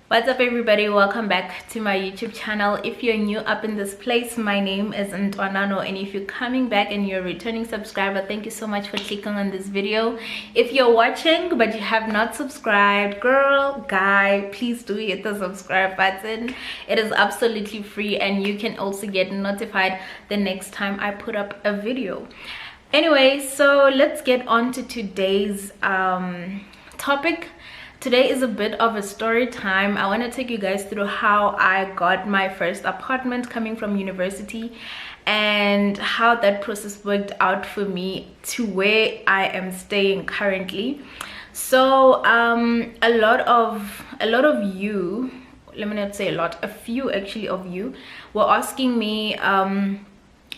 What's up everybody, welcome back to my YouTube channel. If you're new up in this place, my name is Ntwane, and if you're coming back and you're a returning subscriber, thank you so much for clicking on this video. If you're watching but you have not subscribed, girl, guy, please do hit the subscribe button. It is absolutely free and you can also get notified the next time I put up a video. Anyway, so let's get on to today's topic. Today is a bit of a story time. I want to take you guys through how I got my first apartment coming from university and how that process worked out for me to where I am staying currently. So a lot of you, let me not say a lot, a few actually of you were asking me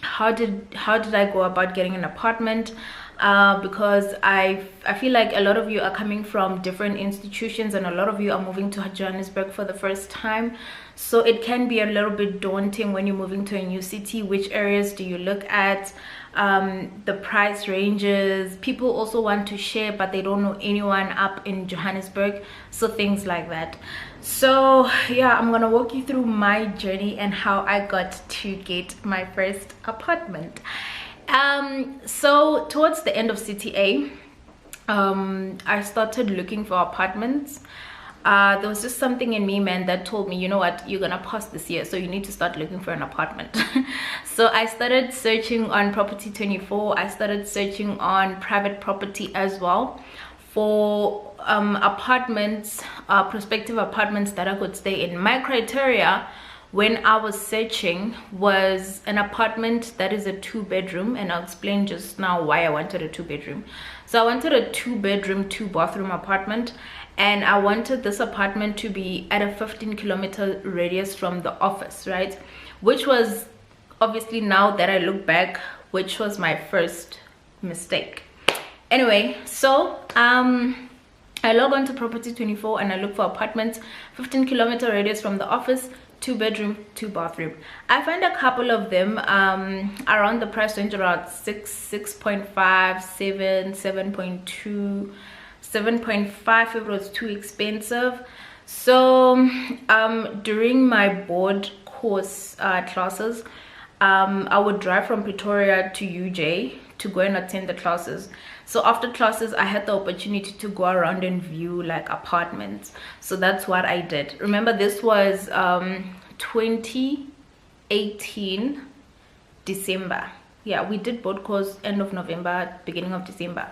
how did I go about getting an apartment, because I feel like a lot of you are coming from different institutions and a lot of you are moving to Johannesburg for the first time, so it can be a little bit daunting when you're moving to a new city. Which areas do you look at, the price ranges? People also want to share but they don't know anyone up in Johannesburg, so things like that. So yeah, I'm gonna walk you through my journey and how I got to get my first apartment. So towards the end of CTA, I started looking for apartments. There was just something in me, man, that told me, you know what, you're gonna pass this year, so you need to start looking for an apartment. So I started searching on Property 24. I started searching on private property as well for apartments, prospective apartments that I could stay in. My criteria when I was searching was an apartment that is a 2-bedroom, and I'll explain just now why I wanted a 2-bedroom. So I wanted a 2-bedroom 2-bathroom apartment, and I wanted this apartment to be at a 15-kilometer radius from the office, right? Which was, obviously now that I look back, which was my first mistake. Anyway, so I log on to Property 24 and I look for apartments 15-kilometer radius from the office, 2-bedroom 2-bathroom. I find a couple of them around the price range, around 6.5, 7, 7.2, 7.5 if it was too expensive. So during my board course classes, I would drive from Pretoria to UJ to go and attend the classes. So after classes, I had the opportunity to go around and view like apartments. So that's what I did. Remember, this was 2018 December. Yeah, we did board course end of November, beginning of December.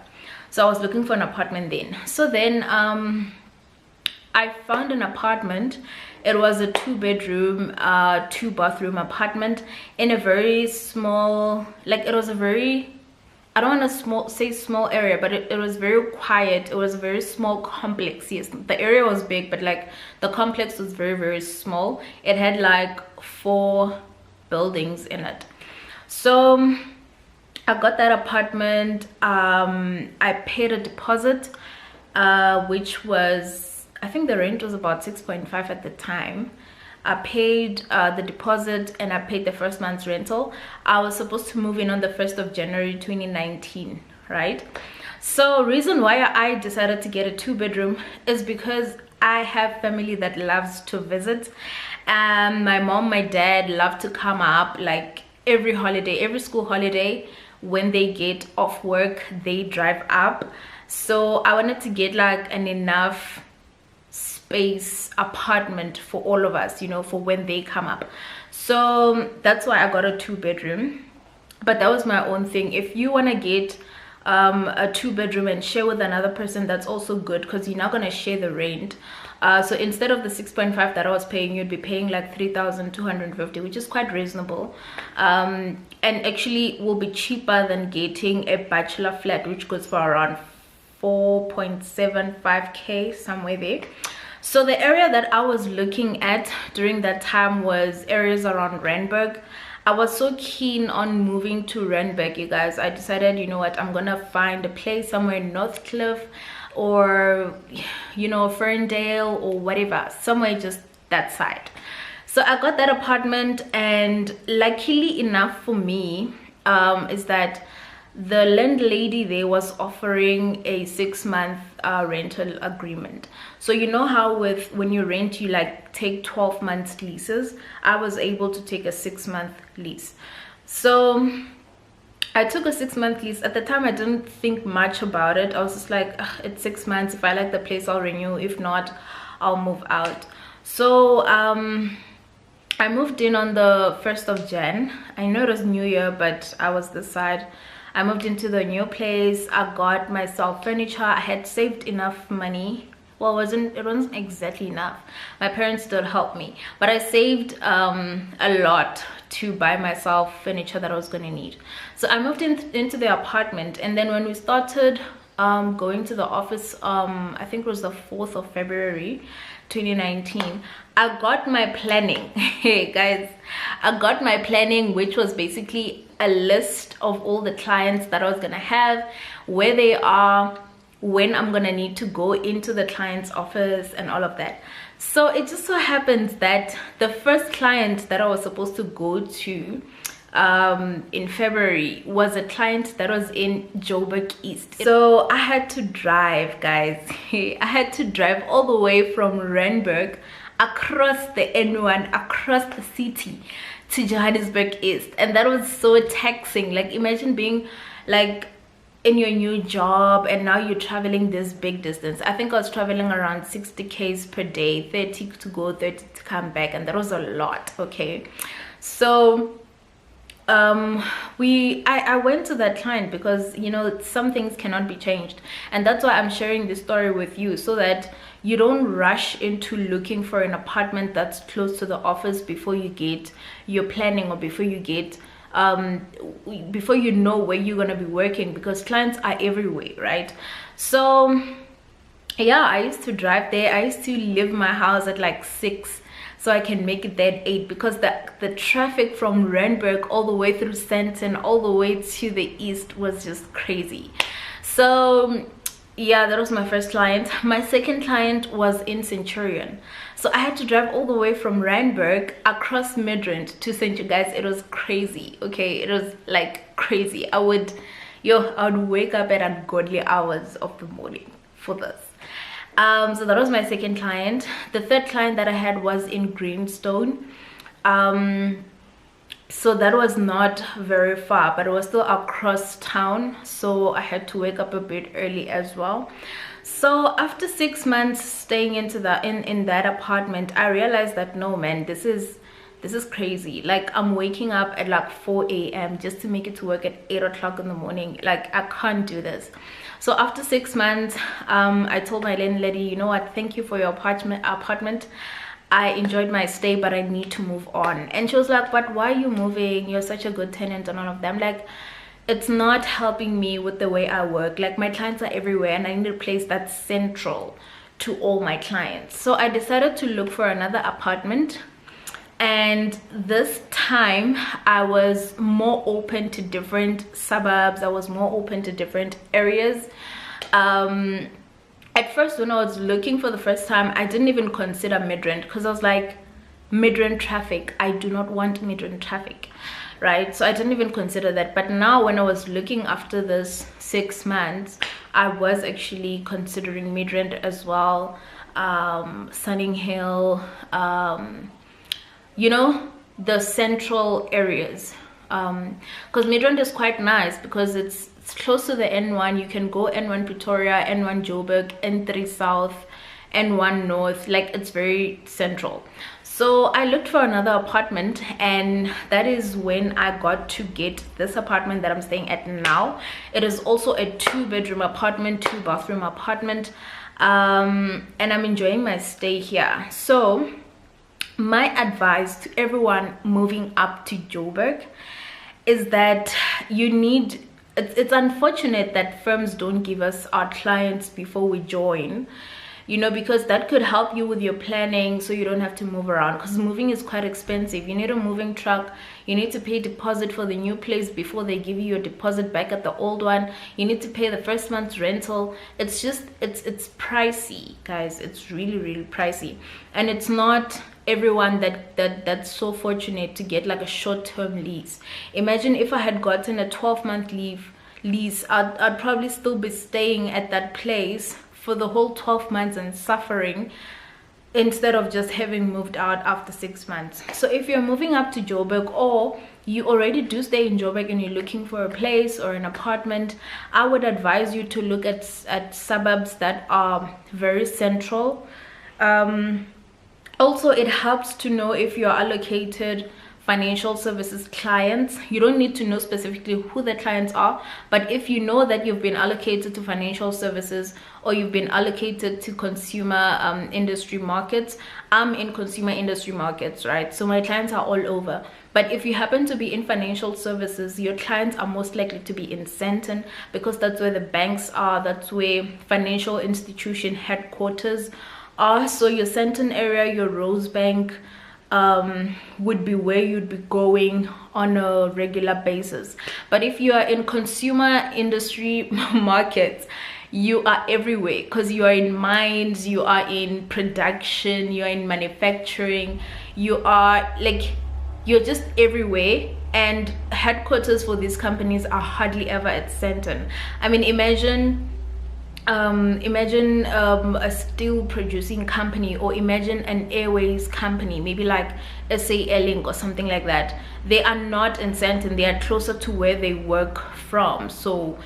So I was looking for an apartment then. So then I found an apartment. It was a 2-bedroom 2-bathroom apartment in a very small, like, it was a very, I don't want to say small area, but it was very quiet. It was a very small complex. Yes, the area was big, but like the complex was very, very small. It had like 4 buildings in it. So I got that apartment. I paid a deposit, which was, I think the rent was about 6.5 at the time. I paid the deposit and I paid the first month's rental. I was supposed to move in on the 1st of January 2019, right? So reason why I decided to get a 2-bedroom is because I have family that loves to visit. My mom, my dad love to come up like every holiday, every school holiday. When they get off work, they drive up. So I wanted to get like an enough space apartment for all of us, you know, for when they come up. So that's why I got a 2-bedroom. But that was my own thing. If you want to get a 2-bedroom and share with another person, that's also good, because you're not going to share the rent. So instead of the 6.5 that I was paying, you'd be paying like 3,250, which is quite reasonable, and actually will be cheaper than getting a bachelor flat, which goes for around 4.75k, somewhere there. So the area that I was looking at during that time was areas around Randburg. I was so keen on moving to Randburg, you guys. I decided, you know what, I'm gonna find a place somewhere in Northcliffe or, you know, Ferndale or whatever, somewhere just that side. So I got that apartment, and luckily enough for me is that the landlady there was offering a 6-month rental agreement. So you know how when you rent, you like take 12 months leases. I was able to take a 6-month lease. So I took a 6-month lease. At the time, I didn't think much about it. I was just like, it's 6 months. If I like the place, I'll renew. If not, I'll move out. So I moved in on the 1st of Jan. I know it was New Year, but I was this side. I moved into the new place. I got myself furniture. I had saved enough money. Well, it wasn't exactly enough. My parents did help me, but I saved a lot to buy myself furniture that I was gonna need. So I moved into the apartment, and then when we started going to the office, I think it was the 4th of February 2019, I got my planning. Hey guys, I got my planning, which was basically a list of all the clients that I was gonna have, where they are, when I'm gonna need to go into the client's office, and all of that. So it just so happens that the first client that I was supposed to go to in February was a client that was in Joburg East. So I had to drive, guys. I had to drive all the way from Randburg across the N1, across the city to Johannesburg East, and that was so taxing. Like, imagine being like in your new job and now you're traveling this big distance. I think I was traveling around 60 k's per day, 30 to go, 30 to come back, and that was a lot. Okay, so I went to that client because, you know, some things cannot be changed, and that's why I'm sharing this story with you, so that you don't rush into looking for an apartment that's close to the office before you get your planning, or before you get before you know where you're gonna be working, because clients are everywhere, right? So yeah, I used to drive there. I used to leave my house at like 6 so I can make it there at 8, because the traffic from Randburg all the way through Sandton all the way to the east was just crazy. So yeah, that was my first client. My second client was in Centurion, so I had to drive all the way from Randburg across Midrand to St. You guys, it was crazy. Okay, it was like crazy. I would wake up at ungodly hours of the morning for this. So that was my second client. The third client that I had was in Greenstone. So that was not very far, but it was still across town, so I had to wake up a bit early as well. So after 6 months staying into in that apartment, I realized that no, man, this is crazy. Like, I'm waking up at like 4 a.m. just to make it to work at 8 o'clock in the morning. Like, I can't do this. So after 6 months, I told my landlady, you know what, thank you for your apartment. I enjoyed my stay, but I need to move on. And she was like, but why are you moving? You're such a good tenant and all of them. Like, it's not helping me with the way I work. Like, my clients are everywhere, and I need a place that's central to all my clients. So I decided to look for another apartment, and this time I was more open to different suburbs. I was more open to different areas. At first, when I was looking for the first time, I didn't even consider Midrand, because I was like, Midrand traffic, I do not want Midrand traffic, right? So I didn't even consider that. But now when I was looking after this 6 months, I was actually considering Midrand as well, Sunning Hill, you know, the central areas, because Midrand is quite nice because it's close to the N1. You can go N1 Pretoria, N1 Joburg, N3 South, N1 North. Like, it's very central. So I looked for another apartment, and that is when I got to get this apartment that I'm staying at now. It is also a 2-bedroom apartment, 2-bathroom apartment, and I'm enjoying my stay here. So my advice to everyone moving up to Joburg is that you need, it's unfortunate that firms don't give us our clients before we join, you know, because that could help you with your planning, so you don't have to move around, because moving is quite expensive. You need a moving truck, you need to pay deposit for the new place before they give you your deposit back at the old one, you need to pay the first month's rental. It's just, it's pricey, guys. It's really pricey, and it's not everyone that's so fortunate to get like a short-term lease. Imagine if I had gotten a 12-month lease, I'd probably still be staying at that place for the whole 12 months and suffering, instead of just having moved out after 6 months. So if you're moving up to Joburg, or you already do stay in Joburg and you're looking for a place or an apartment, I would advise you to look at suburbs that are very central. Also, it helps to know if you're allocated financial services clients. You don't need to know specifically who the clients are, but if you know that you've been allocated to financial services or you've been allocated to consumer industry markets. I'm in consumer industry markets, right? So my clients are all over. But if you happen to be in financial services, your clients are most likely to be in Sandton, because that's where the banks are, that's where financial institution headquarters are. So your Sandton area, your Rosebank, would be where you'd be going on a regular basis. But if you are in consumer industry markets, you are everywhere, because you are in mines, you are in production, you are in manufacturing, you are like, you're just everywhere. And headquarters for these companies are hardly ever at Sandton. I mean, imagine a steel producing company, or imagine an airways company, maybe like SA Airlink or something like that. They are not in Sandton, they are closer to where they work from, so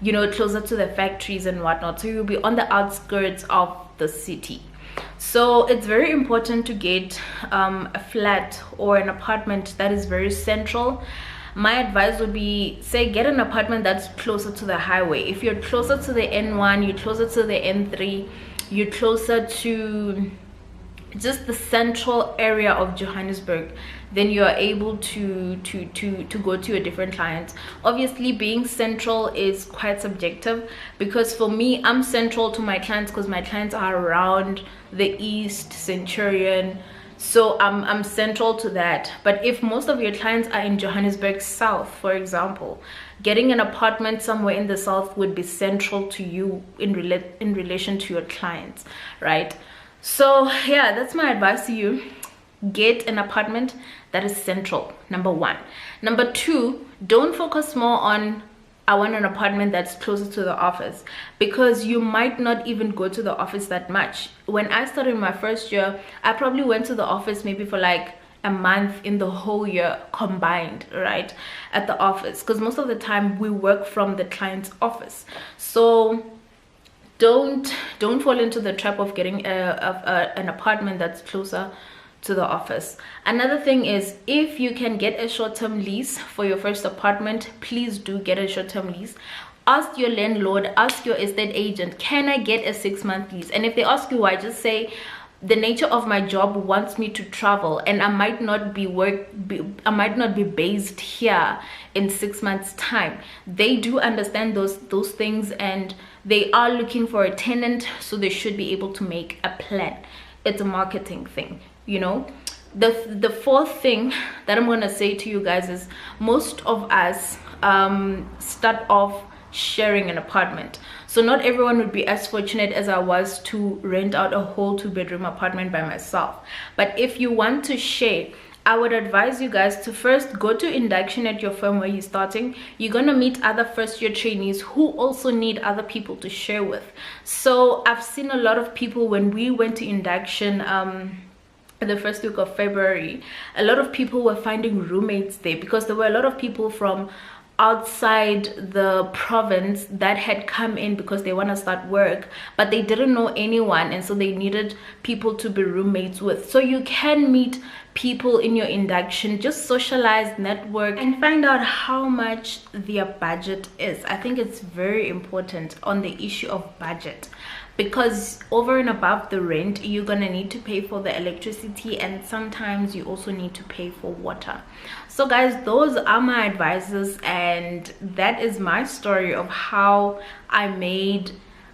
you know, closer to the factories and whatnot. So you'll be on the outskirts of the city. So it's very important to get a flat or an apartment that is very central. My advice would be, say, get an apartment that's closer to the highway. If you're closer to the N1, you're closer to the N3, you're closer to just the central area of Johannesburg, then you are able to go to a different client. Obviously, being central is quite subjective, because for me, I'm central to my clients because my clients are around the East, Centurion. So I'm central to that. But if most of your clients are in Johannesburg South, for example, getting an apartment somewhere in the South would be central to you in relation to your clients, right? So yeah, that's my advice to you. Get an apartment that is central, number one. Number two, don't focus more on, I want an apartment that's closer to the office, because you might not even go to the office that much. When I started my first year, I probably went to the office maybe for like a month in the whole year combined, right, at the office, because most of the time we work from the client's office. So don't fall into the trap of getting an apartment that's closer to the office. Another thing is, if you can get a short-term lease for your first apartment, please do get a short-term lease. Ask your landlord, ask your estate agent, can I get a 6-month lease? And if they ask you why, just say, the nature of my job wants me to travel, and I might not be based here in 6 months time. They do understand those things, and they are looking for a tenant, so they should be able to make a plan. It's a marketing thing, you know. The fourth thing that I'm gonna say to you guys is, most of us start off sharing an apartment. So not everyone would be as fortunate as I was to rent out a whole 2-bedroom apartment by myself. But if you want to share, I would advise you guys to first go to induction at your firm where you're starting. You're gonna meet other first-year trainees who also need other people to share with. So I've seen a lot of people, when we went to induction the first week of February, a lot of people were finding roommates there, because there were a lot of people from outside the province that had come in because they want to start work, but they didn't know anyone, and so they needed people to be roommates with. So you can meet people in your induction, just socialize, network, and find out how much their budget is. I think it's very important on the issue of budget, because over and above the rent, you're gonna need to pay for the electricity, and sometimes you also need to pay for water. So guys, those are my advices, and that is my story of how I made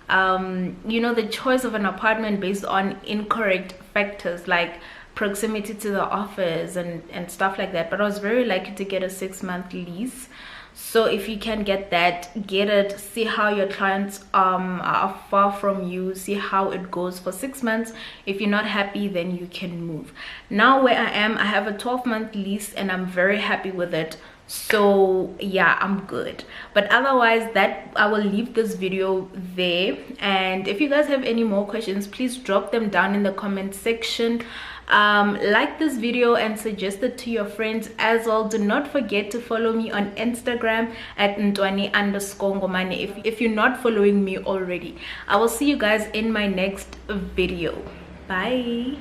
you know, the choice of an apartment based on incorrect factors like proximity to the office and stuff like that. But I was very lucky to get a 6-month lease. So if you can get that, get it. See how your clients are far from you, see how it goes for 6 months. If you're not happy, then you can move. Now where I am, I have a 12-month lease, and I'm very happy with it. So yeah, I'm good. But otherwise, that I will leave this video there, and if you guys have any more questions, please drop them down in the comment section. Like this video and suggest it to your friends as well. Do not forget to follow me on Instagram at Ntwanie_Ngomane if you're not following me already. I will see you guys in my next video. Bye.